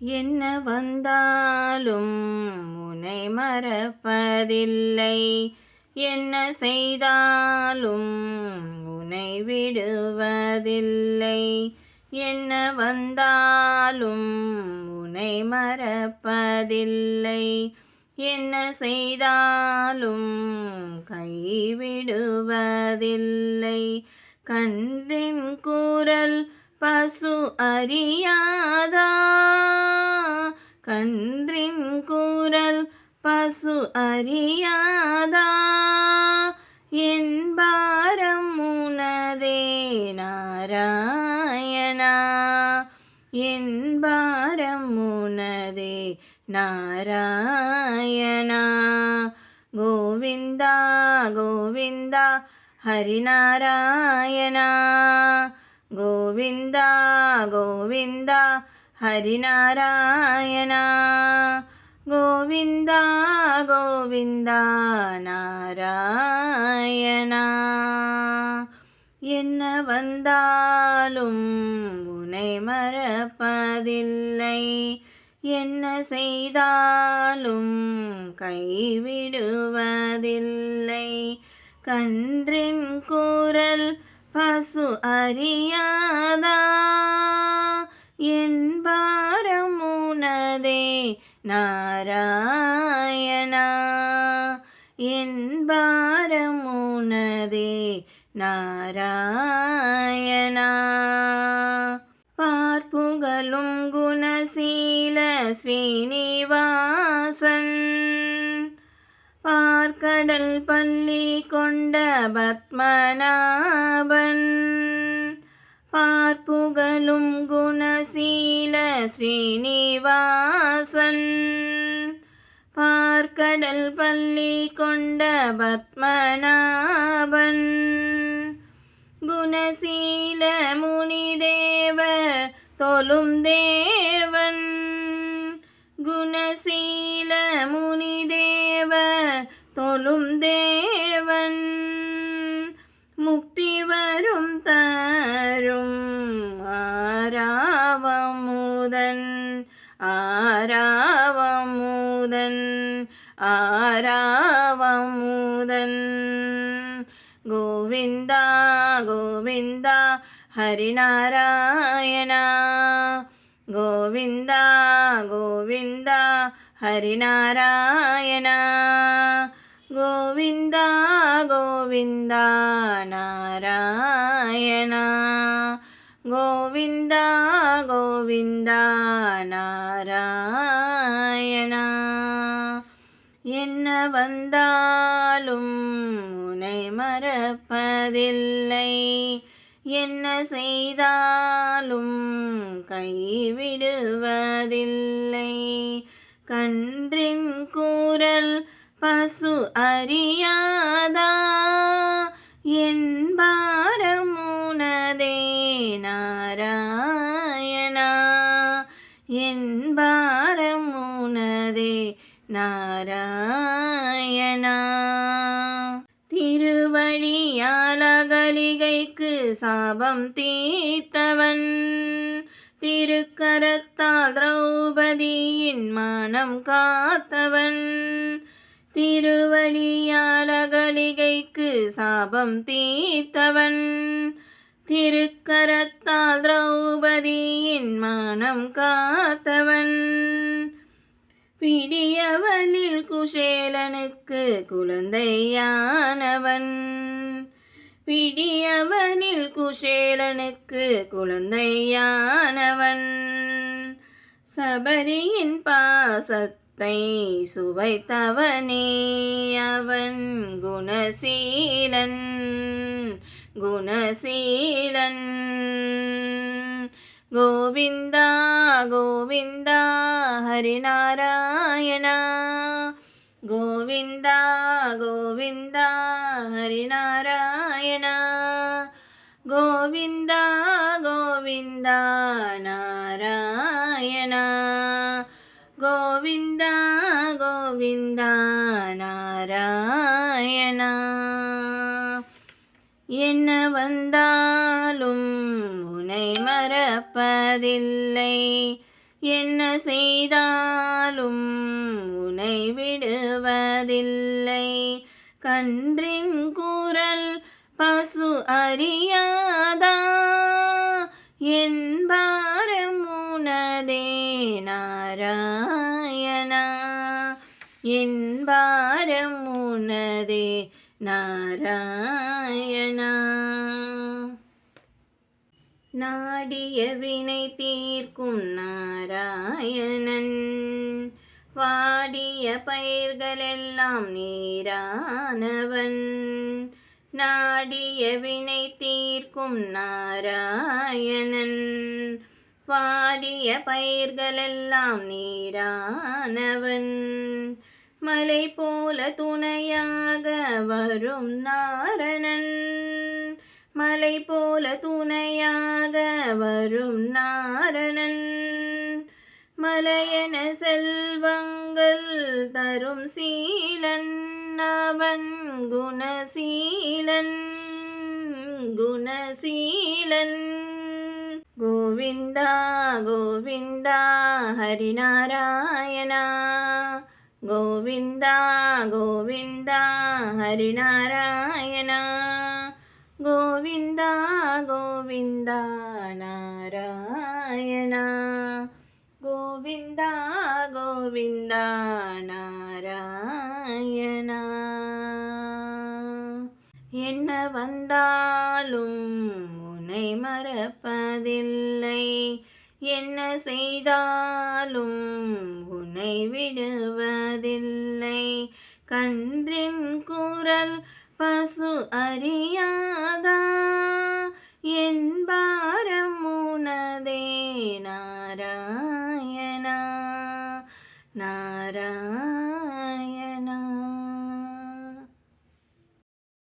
என்ன வந்தாலும் உன்னை மறப்பதில்லை. என்ன செய்தாலும் உன்னை விடுவதில்லை. என்ன வந்தாலும் உன்னை மறப்பதில்லை. என்ன செய்தாலும் கைவிடுவதில்லை. கன்றின் குரல் பசு அறியாதா? கன்றின் குரல் பசு அறியாதா? என் பாரம் உனதே நாராயணா. என் பாரம் உனதே நாராயணா. கோவிந்தா கோவிந்தா ஹரிநாராயணா. கோவிந்தா கோவிந்தா ஹரிநாராயணா. கோவிந்தா கோவிந்தா நாராயணா. என்ன வந்தாலும் உன்னை மறப்பதில்லை. என்ன செய்தாலும் கைவிடுவதில்லை. கன்றின் குரல் பசு அறியாதா? என் பாரம் உனதே நாராயணா. என் பாரம் உனதே நாராயணா. பார்ப்புகழும் குணசீல ஸ்ரீனிவாசன். பார்க்கடல் பள்ளி கொண்ட பத்மநாபன். பார்ப்புகழும் குணசீல ஸ்ரீனிவாசன். பார்க்கடல் பள்ளி கொண்ட பத்மநாபன். குணசீல முனிதேவ தொழும் தேவன். குணசீல முனிதேவ தொழும் தேவன். முக்தி வரும் தரும் ஆராவமுதன். ஆராவமுதன் ஆராவமுதன். கோவிந்தா கோவிந்தா ஹரிநாராயணா. கோவிந்தா கோவிந்தா ஹரிநாராயணா. கோவிந்தா கோவிந்தா நாராயணா. கோவிந்தா கோவிந்தா நாராயணா. என்ன வந்தாலும் உன்னை மறப்பதில்லை. என்ன செய்தாலும் கைவிடுவதில்லை. கன்றின் குரல் பசு அறியாதா? என் பாரம் உனதே நாராயணா. என் பாரம் உனதே நாராயணா. திருவழியால் அகலிகைக்கு சாபம் தீர்த்தவன். திருக்கரத்தால் திரௌபதியின் மானம் காத்தவன். திருவழியால் அகலிகைக்கு சாபம் தீர்த்தவன். திருக்கரத்தால் திரௌபதியின் மானம் காத்தவன். பிடியவனில் குசேலனுக்கு குழந்தையானவன். பிடியவனில் குசேலனுக்கு குழந்தையானவன். சபரியின் பாசத்தை சுவைத்தவனே அவன் குணசீலன். குணசீலன். கோவிந்தா கோவிந்தா ஹரிநாராயணா. கோவிந்தா கோவிந்தா ஹரிநாராயணா. கோவிந்தா கோவிந்தா நாராயணா. கோவிந்தா கோவிந்தா நாராயணா. என்ன வந்தாலும் உன்னை மறப்பதில்லை. என்ன செய்தாலும் உனை விடுவதில்லை. கன்றின் குரல் பசு அறியாதா, என் பாரம் உனதே நாராயணா, என் பாரம் உனதே நாராயணா. நாடிய வினை தீர்க்கும் நாராயணன், வாடிய பயிர்களெல்லாம் நீரானவன். நாடிய வினை தீர்க்கும் நாராயணன், வாடிய பயிர்களெல்லாம் நீரானவன். மலை போல துணையாக வரும் நாரணன், மலை போல துணையாக வரும் நாரணன். மலையென செல்வங்கள் தரும் சீலன், அவன் குணசீலன், குணசீலன். கோவிந்தா கோவிந்தா ஹரிநாராயணா, கோவிந்தா கோவிந்தா ஹரிநாராயணா, கோவிந்தா கோவிந்தா நாராயணா, கோவிந்தா கோவிந்தா நாராயணா. என்ன வந்தாலும் உன்னை மறப்பதில்லை, என்ன செய்தாலும் உன்னை விடுவதில்லை. கன்றின் குரல் பசு அறியாதா, என் பாரம் உனதே நாராயணா, நாராயணா.